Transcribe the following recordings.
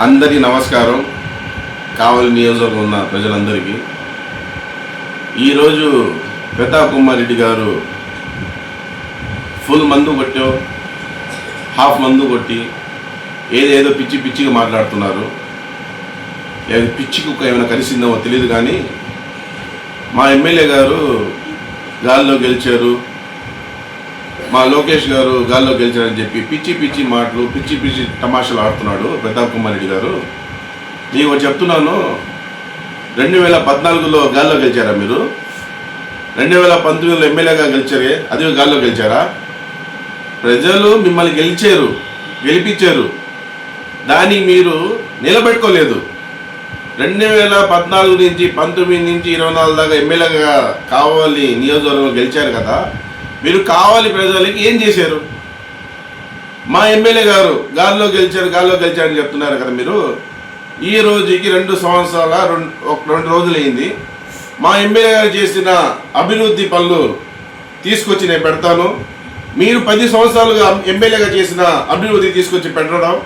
అందరికీ నమస్కారం. కావలి నియోజకవర్గం ఉన్న ప్రజలందరికీ ఈరోజు ప్రతాప్ కుమార్ రెడ్డి గారు ఫుల్ మందు కొట్టో హాఫ్ మందు కొట్టి ఏదేదో పిచ్చి పిచ్చిగా మాట్లాడుతున్నారు. పిచ్చి కుక్క ఏమైనా కలిసిందేమో తెలియదు, కానీ మా ఎమ్మెల్యే గారు గాల్లో గెలిచారు, మా లోకేష్ గారు గాల్లో గెలిచారని చెప్పి పిచ్చి పిచ్చి మాటలు పిచ్చి పిచ్చి తమాషాలు ఆడుతున్నాడు ప్రతాప్ కుమార్ రెడ్డి గారు. నీకు చెప్తున్నాను, 2014లో గాల్లో గెలిచారా మీరు? 2019లో ఎమ్మెల్యేగా గెలిచారే, అది గాల్లో గెలిచారా? ప్రజలు మిమ్మల్ని గెలిపించారు, దాన్ని మీరు నిలబెట్టుకోలేదు. 2014 నుంచి 19 నుంచి 24 దాకా ఎమ్మెల్యేగా కావాలి నియోజకవర్గంలో గెలిచారు కదా. మీరు కావాలి ప్రజలకి ఏం చేశారు? మా ఎమ్మెల్యే గారు గాల్లో గెలిచారని చెప్తున్నారు కదా మీరు. ఈ రోజుకి 2 సంవత్సరాల 2 రోజులు అయింది. మా ఎమ్మెల్యే గారు చేసిన అభివృద్ధి పనులు తీసుకొచ్చి నేను పెడతాను. మీరు 10 సంవత్సరాలుగా ఎమ్మెల్యేగా చేసిన అభివృద్ధి తీసుకొచ్చి పెట్టడం,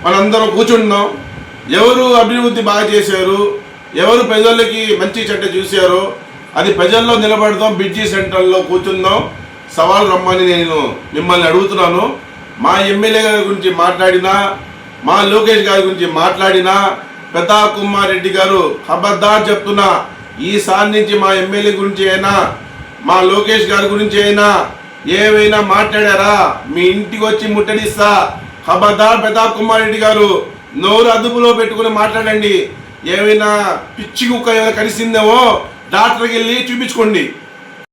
మనందరం కూర్చుంటున్నాం. ఎవరు అభివృద్ధి బాగా చేశారు, ఎవరు ప్రజలకి మంచి చెడ్డ చూశారో అది ప్రజల్లో నిలబడదాం. బ్రిడ్జి సెంటర్లో కూర్చుందాం, సవాల్ రమ్మని నేను మిమ్మల్ని అడుగుతున్నాను. మా ఎమ్మెల్యే గారి గురించి మాట్లాడినా, మా లోకేష్ గారి గురించి మాట్లాడినా, ప్రతాప్ కుమార్ రెడ్డి గారు ఖబర్దార్ చెప్తున్నా, ఈసారి నుంచి మా ఎమ్మెల్యే గురించి అయినా మా లోకేష్ గారి గురించి అయినా ఏవైనా మాట్లాడారా మీ ఇంటికి వచ్చి ముట్టడిస్తా. ఖబర్దార్ ప్రతాప్ కుమార్ రెడ్డి గారు, నోరు అదుపులో పెట్టుకుని మాట్లాడండి. ఏమైనా పిచ్చి కుక్క ఏమైనా కలిసిందేమో డాక్టర్కి వెళ్ళి చూపించుకోండి.